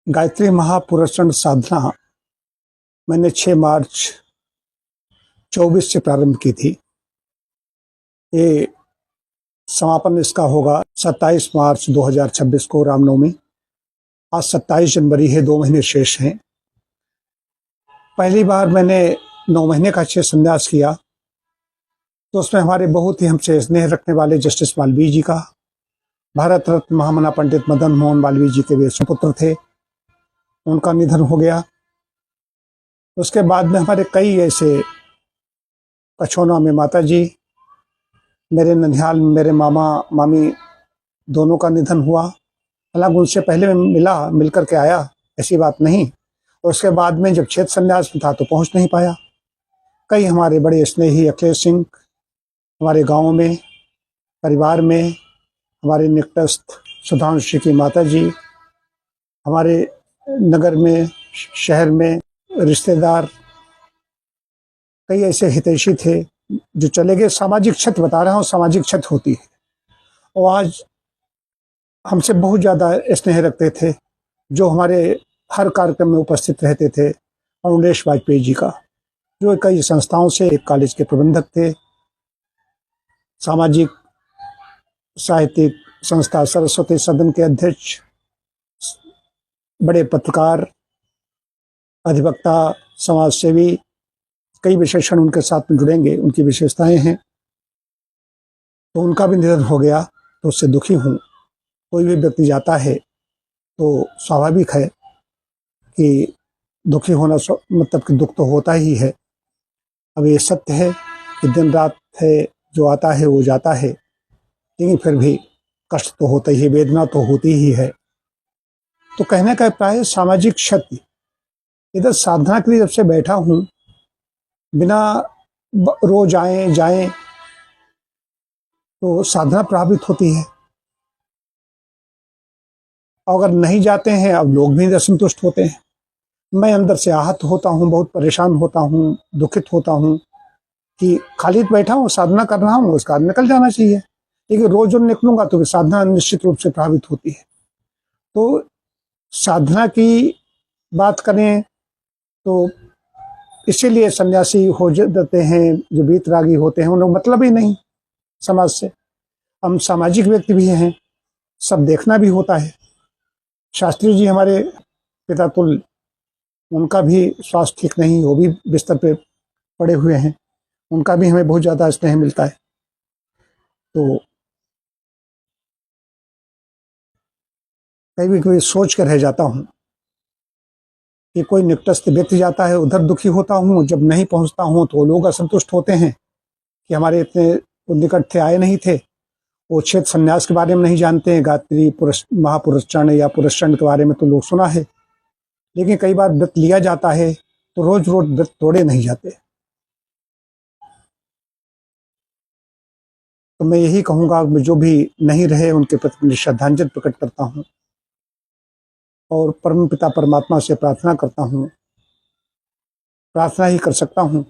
गायत्री महापुरुषण साधना मैंने 6 मार्च 24 से प्रारंभ की थी। ये समापन इसका होगा 27 मार्च 2026 को रामनवमी। आज 27 जनवरी है, 2 महीने शेष हैं। पहली बार मैंने 9 महीने का अच्छे संन्यास किया तो उसमें हमारे बहुत ही हमसे स्नेह रखने वाले जस्टिस मालवीय जी का, भारत रत्न महामना पंडित मदन मोहन मालवीय जी के वे सुपुत्र थे, उनका निधन हो गया। उसके बाद में हमारे कई ऐसे, कछोना में माता जी, मेरे ननिहाल में मेरे मामा मामी दोनों का निधन हुआ। हालांकि उनसे पहले मैं मिल करके आया, ऐसी बात नहीं। और उसके बाद में जब क्षेत्र संन्यास में था तो पहुंच नहीं पाया। कई हमारे बड़े स्नेही अखिलेश सिंह हमारे गांव में, परिवार में, हमारे निकटस्थ सुधांशु की माता जी, हमारे नगर में, शहर में रिश्तेदार, कई ऐसे हितैषी थे जो चले गए। सामाजिक क्षत बता रहा हूँ, सामाजिक क्षत होती है। और आज हमसे बहुत ज़्यादा स्नेह रखते थे, जो हमारे हर कार्यक्रम में उपस्थित रहते थे। अरुणेश वाजपेयी जी का, जो कई संस्थाओं से, एक कॉलेज के प्रबंधक थे, सामाजिक साहित्यिक संस्था सरस्वती सदन के अध्यक्ष, बड़े पत्रकार, अधिवक्ता, समाज सेवी, कई विशेषण उनके साथ में जुड़ेंगे, उनकी विशेषताएं हैं। तो उनका भी निधन हो गया तो उससे दुखी हूँ। कोई भी व्यक्ति जाता है तो स्वाभाविक है कि दुखी होना, मतलब कि दुख तो होता ही है। अब ये सत्य है कि दिन रात है, जो आता है वो जाता है, लेकिन फिर भी कष्ट तो होता ही है, वेदना तो होती ही है। तो कहने का प्राय सामाजिक क्षति। इधर साधना के लिए जब से बैठा हूँ, बिना रोज आए जाएं तो साधना प्रभावित होती है। अगर नहीं जाते हैं, अब लोग भी असंतुष्ट होते हैं। मैं अंदर से आहत होता हूँ, बहुत परेशान होता हूँ, दुखित होता हूँ कि खाली बैठा हूँ, साधना कर रहा हूँ, उसका निकल जाना चाहिए। लेकिन रोज निकलूंगा तो साधना निश्चित रूप से प्रभावित होती है। तो साधना की बात करें तो इसीलिए सन्यासी हो जाते हैं, जो वीतरागी होते हैं, उन्हें मतलब ही नहीं समाज से। हम सामाजिक व्यक्ति भी हैं, सब देखना भी होता है। शास्त्री जी हमारे पिता तुल्य, उनका भी स्वास्थ्य ठीक नहीं, वो भी बिस्तर पे पड़े हुए हैं, उनका भी हमें बहुत ज़्यादा स्नेह मिलता है। तो कभी कभी सोच कर रह जाता हूँ कि कोई निकटस्थ व्यक्ति जाता है, उधर दुखी होता हूँ, जब नहीं पहुँचता हूँ तो लोग असंतुष्ट होते हैं कि हमारे इतने निकट थे, आए नहीं थे। वो क्षेत्र संन्यास के बारे में नहीं जानते हैं, गायत्री महापुरुषण या पुरुषण के बारे में तो लोग सुना है, लेकिन कई बार व्रत लिया जाता है तो रोज रोज व्रत तोड़े नहीं जाते। तो मैं यही कहूँगा, जो भी नहीं रहे उनके प्रति श्रद्धांजलि प्रकट करता हूँ और परम पिता परमात्मा से प्रार्थना करता हूँ। प्रार्थना ही कर सकता हूँ,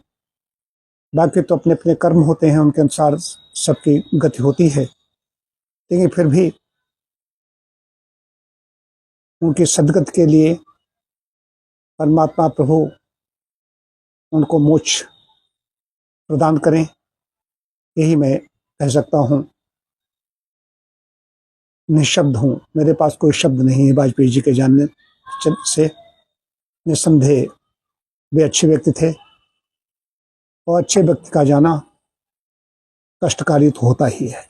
बाकी तो अपने अपने कर्म होते हैं, उनके अनुसार सबकी गति होती है। लेकिन फिर भी उनकी सद्गति के लिए परमात्मा प्रभु उनको मोक्ष प्रदान करें, यही मैं कह सकता हूँ। निशब्द हूँ, मेरे पास कोई शब्द नहीं है वाजपेयी जी के जानने से। निसंदेह वे अच्छे व्यक्ति थे, और अच्छे व्यक्ति का जाना कष्टकारी तो होता ही है।